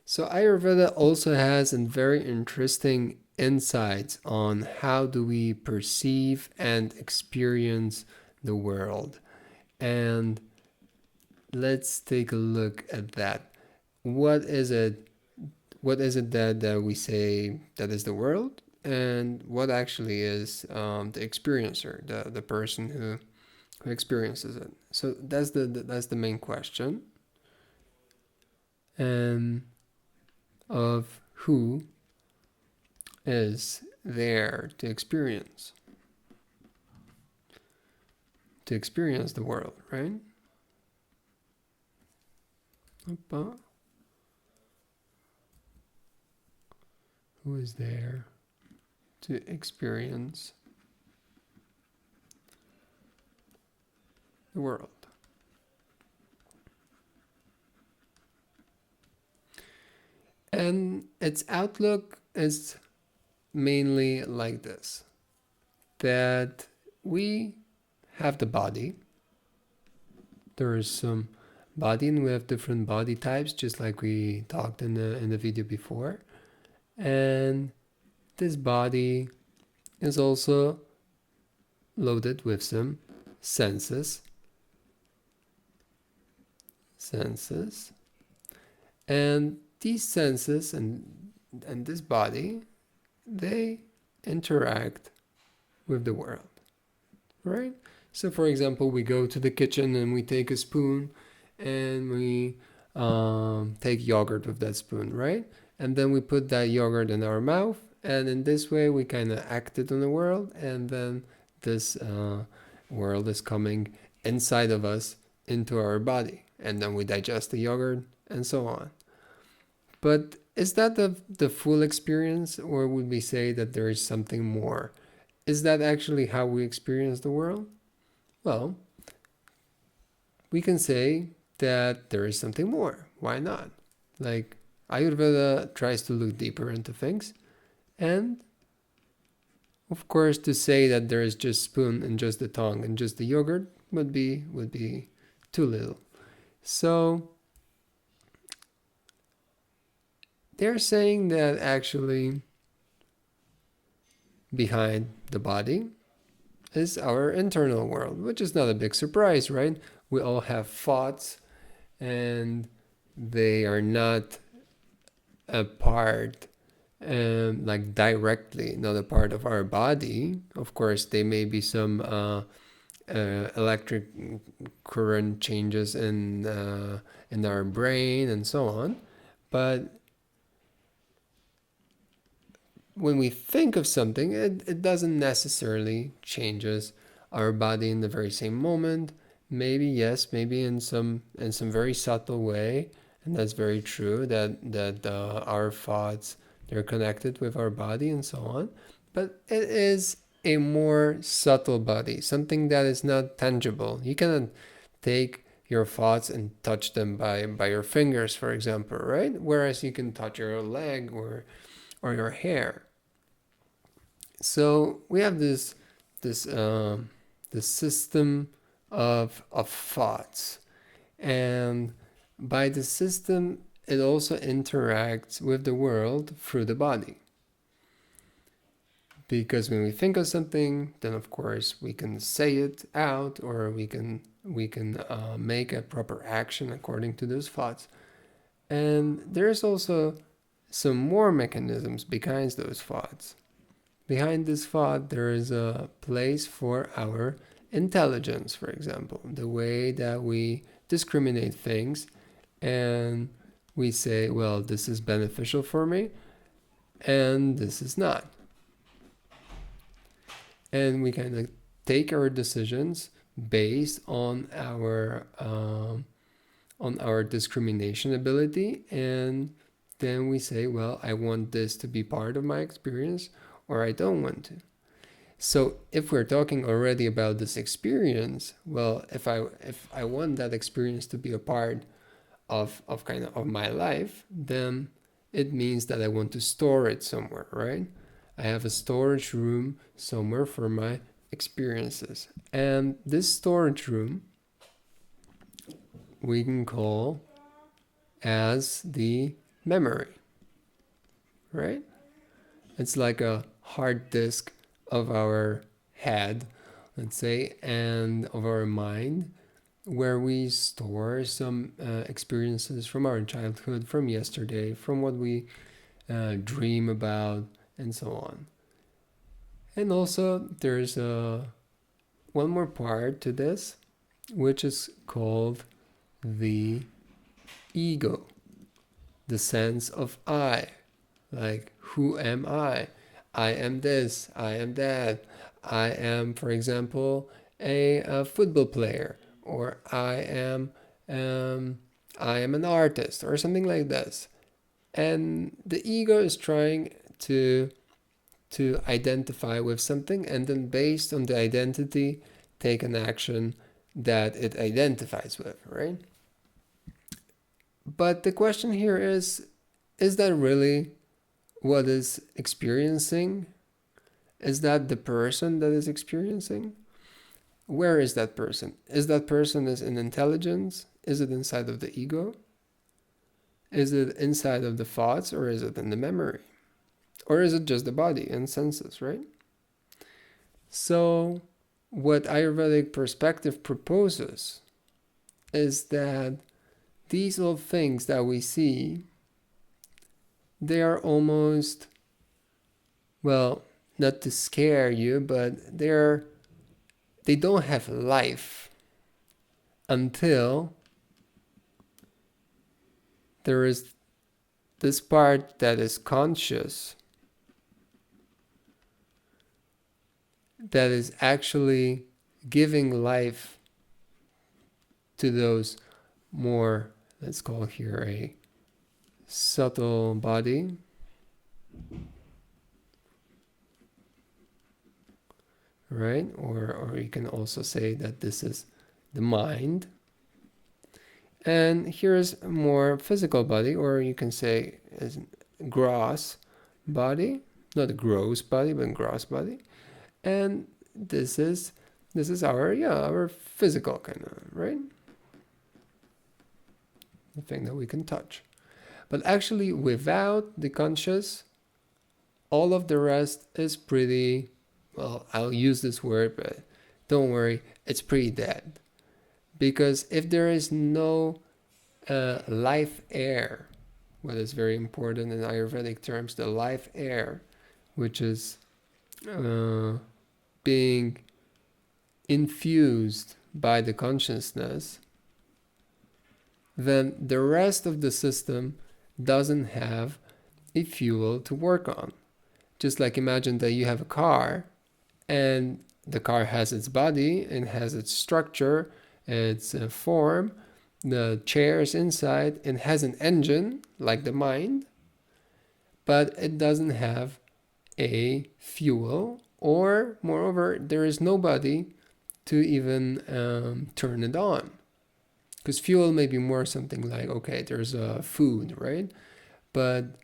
So Ayurveda also has a very interesting insights on how do we perceive and experience the world. And let's take a look at that. What is it? What is it that we say that is the world, and what actually is the experiencer, the person who experiences it? So that's the main question, and of who is there to experience the world, right? Who is there to experience the world? And its outlook is mainly like this, that we have the body. There is some body, and we have different body types, just like we talked in the video before. And this body is also loaded with some senses. And these senses and this body, they interact with the world, right? So, for example, we go to the kitchen and we take a spoon and we take yogurt with that spoon, right? And then we put that yogurt in our mouth, and in this way, we kind of acted on the world, and then this world is coming inside of us into our body, and then we digest the yogurt and so on. But is that the full experience, or would we say that there is something more? Is that actually how we experience the world? Well, we can say that there is something more. Why not? Like, Ayurveda tries to look deeper into things, and of course, to say that there is just spoon and just the tongue and just the yogurt would be too little. So they're saying that actually behind the body is our internal world, which is not a big surprise, right? We all have thoughts, and they are not a part, like directly, not a part of our body. Of course, there may be some electric current changes in our brain and so on, but when we think of something, it doesn't necessarily changes our body in the very same moment. Maybe yes, maybe in some very subtle way, and that's very true. That our thoughts, they're connected with our body and so on. But it is a more subtle body, something that is not tangible. You cannot take your thoughts and touch them by your fingers, for example, right? Whereas you can touch your leg or your hair. So we have this system of thoughts, and by the system, it also interacts with the world through the body. Because when we think of something, then of course we can say it out, or we can make a proper action according to those thoughts. And there's also some more mechanisms behind those thoughts. Behind this thought, there is a place for our intelligence, for example, the way that we discriminate things, and we say, well, this is beneficial for me and this is not. And we kind of take our decisions based on our discrimination ability, and then we say, well, I want this to be part of my experience, or I don't want to. So if we're talking already about this experience, well, if I want that experience to be a part of kind of my life, then it means that I want to store it somewhere, right? I have a storage room somewhere for my experiences. And this storage room we can call as the memory, right? It's like a hard disk of our head, let's say, and of our mind, where we store some experiences from our childhood, from yesterday, from what we dream about, and so on. And also, there's one more part to this, which is called the ego, the sense of I. Like, who am I? I am this, I am that. I am, for example, a football player, or I am an artist, or something like this. And the ego is trying to identify with something, and then based on the identity, take an action that it identifies with, right? But the question here is that really what is experiencing? Is that the person that is experiencing? Where is that person? Is that person is in intelligence? Is it inside of the ego? Is it inside of the thoughts, or is it in the memory? Or is it just the body and senses, right? So what Ayurvedic perspective proposes is that these all things that we see, they are almost, well, not to scare you, but they don't have life until there is this part that is conscious, that is actually giving life to those more, let's call here a subtle body, right? Or you can also say that this is the mind. And here's a more physical body, or you can say is gross body, not a gross body, but gross body. And this is our physical kind of, right? The thing that we can touch. But actually, without the conscious, all of the rest is pretty, well, I'll use this word, but don't worry, it's pretty dead. Because if there is no life air, what is very important in Ayurvedic terms, the life air, which is being infused by the consciousness, then the rest of the system doesn't have a fuel to work on. Just like imagine that you have a car, and the car has its body and has its structure, its form, the chairs inside, and has an engine like the mind, but it doesn't have a fuel, or moreover, there is nobody to even turn it on. Because fuel may be more something like, okay, there's a food, right? But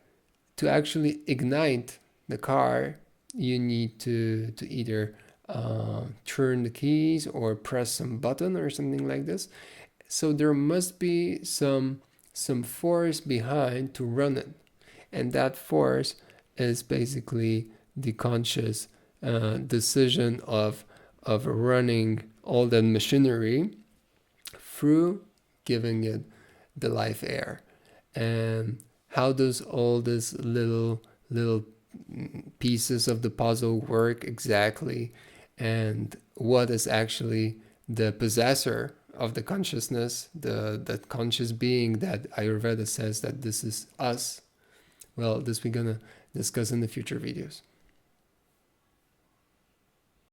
to actually ignite the car, you need to either turn the keys or press some button or something like this. So there must be some force behind to run it, and that force is basically the conscious decision of running all that machinery through giving it the life air. And how does all this little pieces of the puzzle work exactly, and what is actually the possessor of the consciousness, the conscious being that Ayurveda says that this is us? Well, this we're gonna discuss in the future videos.